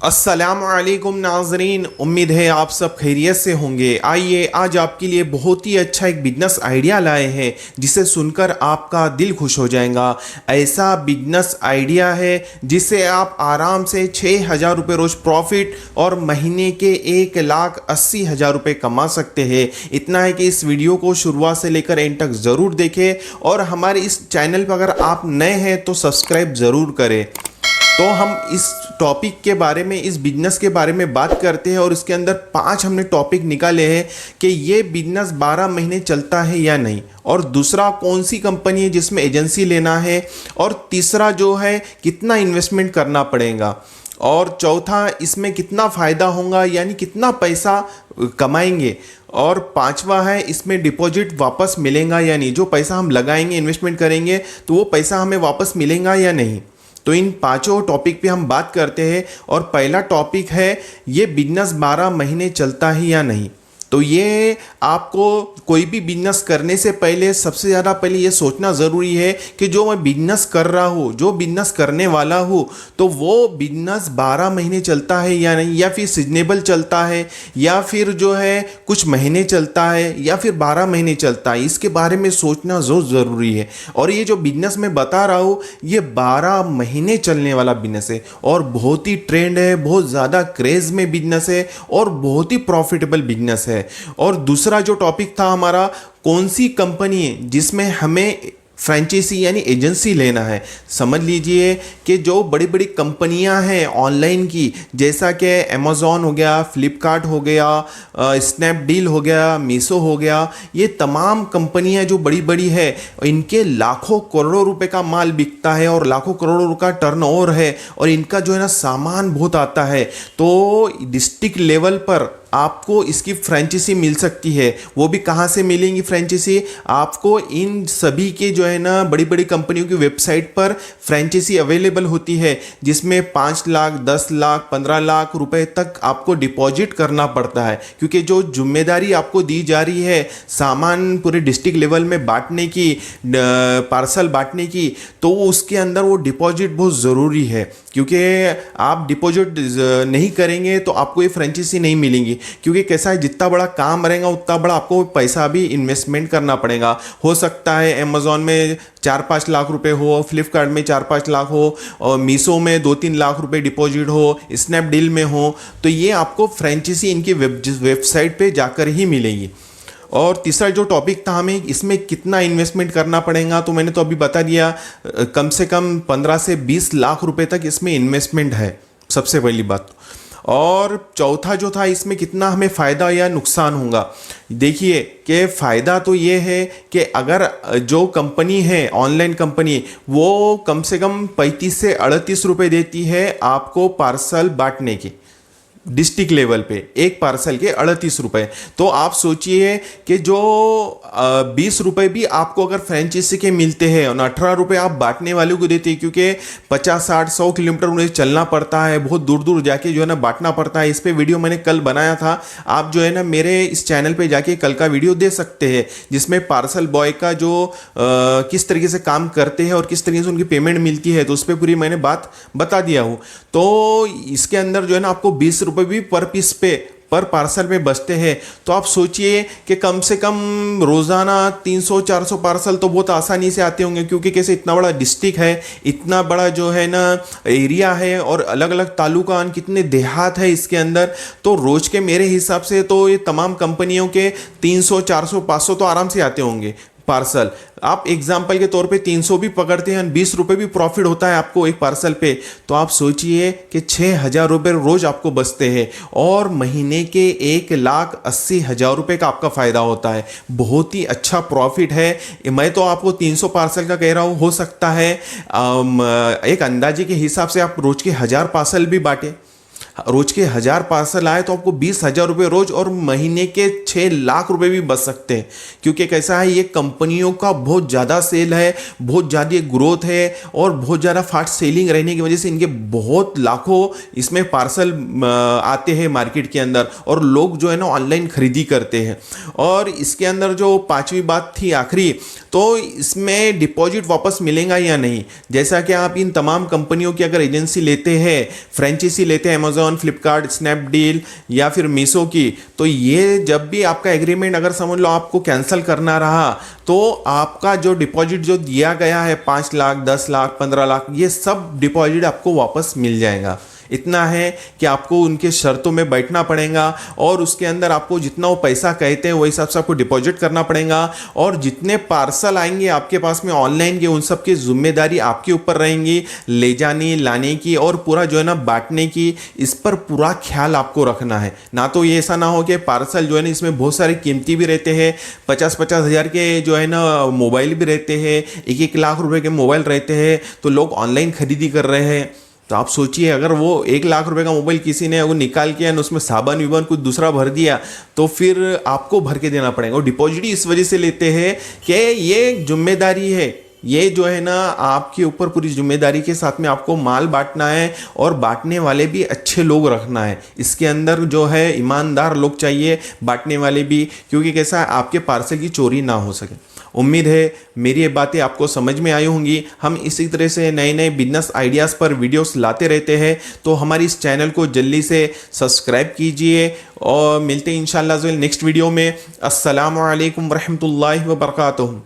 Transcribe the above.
अस्सलामुअलैकुम नाज़रीन, उम्मीद है आप सब खैरियत से होंगे। आइए आज आपके लिए बहुत ही अच्छा एक बिजनेस आइडिया लाए हैं जिसे सुनकर आपका दिल खुश हो जाएगा। ऐसा बिजनेस आइडिया है जिससे आप आराम से 6,000 रुपये रोज़ प्रॉफिट और महीने के 1,80,000 रुपये कमा सकते हैं। इतना है कि इस वीडियो को शुरुआत से लेकर एंड तक ज़रूर देखें और हमारे इस चैनल पर अगर आप नए हैं तो सब्सक्राइब ज़रूर करें। तो हम इस टॉपिक के बारे में, इस बिजनेस के बारे में बात करते हैं और इसके अंदर 5 हमने टॉपिक निकाले हैं कि ये बिजनेस 12 महीने चलता है या नहीं, और दूसरा कौन सी कंपनी है जिसमें एजेंसी लेना है, और तीसरा जो है कितना इन्वेस्टमेंट करना पड़ेगा, और चौथा इसमें कितना फ़ायदा होगा यानी कितना पैसा कमाएंगे, और पांचवा है इसमें डिपॉजिट वापस मिलेगा या नहीं। जो पैसा हम लगाएंगे, इन्वेस्टमेंट करेंगे तो वो पैसा हमें वापस मिलेगा या नहीं। तो इन पांचों टॉपिक पे हम बात करते हैं और पहला टॉपिक है ये बिजनेस 12 महीने चलता है या नहीं। तो ये आपको कोई भी बिजनेस करने से पहले सबसे ज़्यादा पहले ये सोचना ज़रूरी है कि जो मैं बिजनेस कर रहा हूँ, जो बिजनेस करने वाला हूँ, तो वो बिजनेस 12 महीने चलता है या नहीं, या फिर सीजनेबल चलता है, या फिर जो है कुछ महीने चलता है, या फिर 12 महीने चलता है। इसके बारे में सोचना ज़रूरी है। और ये जो बिजनेस मैं बता रहा हूँ ये 12 महीने चलने वाला बिजनेस है और बहुत ही ट्रेंड है, बहुत ज़्यादा क्रेज़ में बिजनेस है और बहुत ही प्रॉफिटेबल बिजनेस है। और दूसरा जो टॉपिक था हमारा, कौन सी कंपनी है जिसमें हमें फ्रेंचाइजी यानी एजेंसी लेना है। समझ लीजिए कि जो बड़ी बड़ी कंपनियां हैं ऑनलाइन की, जैसा कि अमेज़ॉन हो गया, फ्लिपकार्ट हो गया, स्नैपडील हो गया, मीशो हो गया, ये तमाम कंपनियां जो बड़ी बड़ी है, इनके लाखों करोड़ों रुपए का माल बिकता है और लाखों करोड़ों रुपए का टर्नओवर है, और इनका जो है ना सामान बहुत आता है। तो डिस्ट्रिक्ट लेवल पर आपको इसकी फ्रेंचाइजी मिल सकती है। वो भी कहाँ से मिलेंगी फ्रेंचाइजी? आपको इन सभी के जो है ना बड़ी बड़ी कंपनियों की वेबसाइट पर फ्रेंचाइजी अवेलेबल होती है, जिसमें 5 लाख, 10 लाख, 15 लाख रुपए तक आपको डिपॉजिट करना पड़ता है, क्योंकि जो जिम्मेदारी आपको दी जा रही है सामान पूरे डिस्ट्रिक्ट लेवल में बांटने की, पार्सल बांटने की, तो उसके अंदर वो डिपॉजिट बहुत ज़रूरी है। क्योंकि आप डिपॉजिट नहीं करेंगे तो आपको ये फ्रेंचाइजी नहीं मिलेंगी। क्योंकि कैसा है, जितना बड़ा काम रहेगा उतना बड़ा आपको पैसा भी इन्वेस्टमेंट करना पड़ेगा। हो सकता है अमेज़ॉन में 4-5 लाख रुपए हो, फ्लिपकार्ट में 4-5 लाख हो, और मीशो में 2-3 लाख रुपए डिपॉजिट हो, स्नैपडील में हो। तो ये आपको फ्रेंचाइजी इनकी वेबसाइट पे जाकर ही मिलेगी। और तीसरा जो टॉपिक था, हमें इसमें कितना इन्वेस्टमेंट करना पड़ेगा, तो मैंने तो अभी बता दिया, कम से कम 15 से 20 लाख रुपए तक इसमें इन्वेस्टमेंट है, सबसे पहली बात। और चौथा जो था, इसमें कितना हमें फ़ायदा या नुकसान होगा। देखिए कि फ़ायदा तो ये है कि अगर जो कंपनी है, ऑनलाइन कंपनी, वो कम से कम 35 से 38 रुपये देती है आपको पार्सल बांटने की, डिस्ट्रिक्ट लेवल पे एक पार्सल के 38 रुपये। तो आप सोचिए कि जो 20 रुपये भी आपको अगर फ्रेंचाइजी के मिलते हैं और 18 रुपये आप बांटने वाले को देते हैं, क्योंकि 50-60-100 किलोमीटर उन्हें चलना पड़ता है, बहुत दूर दूर जाके जो है ना बांटना पड़ता है। इस पे वीडियो मैंने कल बनाया था, आप जो है ना मेरे इस चैनल पे जाके कल का वीडियो दे सकते हैं, जिसमें पार्सल बॉय का जो किस तरीके से काम करते हैं और किस तरीके से उनकी पेमेंट मिलती है, तो उस पर पूरी मैंने बात बता दिया हूँ। तो इसके अंदर जो है ना आपको 20 रुपये भी पर पीस पे, पर पार्सल में बचते हैं। तो आप सोचिए कि कम से कम रोज़ाना 300-400 पार्सल तो बहुत आसानी से आते होंगे, क्योंकि कैसे इतना बड़ा डिस्ट्रिक्ट है, इतना बड़ा जो है ना एरिया है, और अलग अलग तालुका, कितने देहात है इसके अंदर। तो रोज़ के मेरे हिसाब से तो ये तमाम कंपनियों के 300, 400, 500 तो आराम से आते होंगे पार्सल। आप एग्जाम्पल के तौर पे 300 भी पकड़ते हैं, 20 रुपये भी प्रॉफिट होता है आपको एक पार्सल पे, तो आप सोचिए कि 6,000 रुपये रोज आपको बचते हैं और महीने के 1,80,000 रुपये का आपका फ़ायदा होता है। बहुत ही अच्छा प्रॉफिट है। मैं तो आपको 300 पार्सल का कह रहा हूँ, हो सकता है एक अंदाजे के हिसाब से आप रोज के 1000 पार्सल भी बांटे, रोज के 1000 पार्सल आए तो आपको 20,000 रुपये रोज और महीने के 6 लाख रुपए भी बच सकते हैं। क्योंकि कैसा है, ये कंपनियों का बहुत ज़्यादा सेल है, बहुत ज़्यादा ग्रोथ है, और बहुत ज़्यादा फास्ट सेलिंग रहने की वजह से इनके बहुत लाखों इसमें पार्सल आते हैं मार्केट के अंदर, और लोग जो है ना ऑनलाइन खरीदी करते हैं। और इसके अंदर जो पांचवी बात थी आखिरी, तो इसमें डिपॉजिट वापस मिलेगा या नहीं। जैसा कि आप इन तमाम कंपनियों की अगर एजेंसी लेते हैं, फ्रेंचाइजी लेते हैं, अमेज़ॉन अमेज़ॉन, फ्लिपकार्ट, स्नैपडील या फिर मीशो की, तो ये जब भी आपका एग्रीमेंट अगर समझ लो आपको कैंसिल करना रहा, तो आपका जो डिपॉजिट जो दिया गया है 5 लाख, 10 लाख, 15 लाख, ये सब डिपॉजिट आपको वापस मिल जाएगा। इतना है कि आपको उनके शर्तों में बैठना पड़ेगा और उसके अंदर आपको जितना वो पैसा कहते हैं वही हिसाब से आपको डिपॉजिट करना पड़ेगा, और जितने पार्सल आएंगे आपके पास में ऑनलाइन के, उन सब की जिम्मेदारी आपके ऊपर रहेंगी, ले जाने लाने की और पूरा जो है ना बांटने की। इस पर पूरा ख्याल आपको रखना है। ना तो ये ऐसा ना हो कि पार्सल जो है ना इसमें बहुत सारे कीमती भी रहते हैं, 50-50 हज़ार के जो है ना मोबाइल भी रहते हैं, 1-1 लाख रुपए के मोबाइल रहते हैं, तो लोग ऑनलाइन खरीदी कर रहे हैं। तो आप सोचिए, अगर वो 1 लाख रुपए का मोबाइल किसी ने वो निकाल के और उसमें साबन विबन कुछ दूसरा भर दिया, तो फिर आपको भर के देना पड़ेगा। और डिपॉजिट इस वजह से लेते हैं कि ये जिम्मेदारी है, ये जो है ना आपके ऊपर पूरी जिम्मेदारी के साथ में आपको माल बांटना है, और बांटने वाले भी अच्छे लोग रखना है। इसके अंदर जो है ईमानदार लोग चाहिए, बांटने वाले भी, क्योंकि कैसा है आपके पार्सल की चोरी ना हो सके। उम्मीद है मेरी ये बातें आपको समझ में आई होंगी। हम इसी तरह से नए नए बिजनेस आइडियाज़ पर वीडियोस लाते रहते हैं, तो हमारी इस चैनल को जल्दी से सब्सक्राइब कीजिए, और मिलते हैं इंशाल्लाह नेक्स्ट वीडियो में। अस्सलामु अलैकुम वरहमतुल्लाहि वबरकातुहू।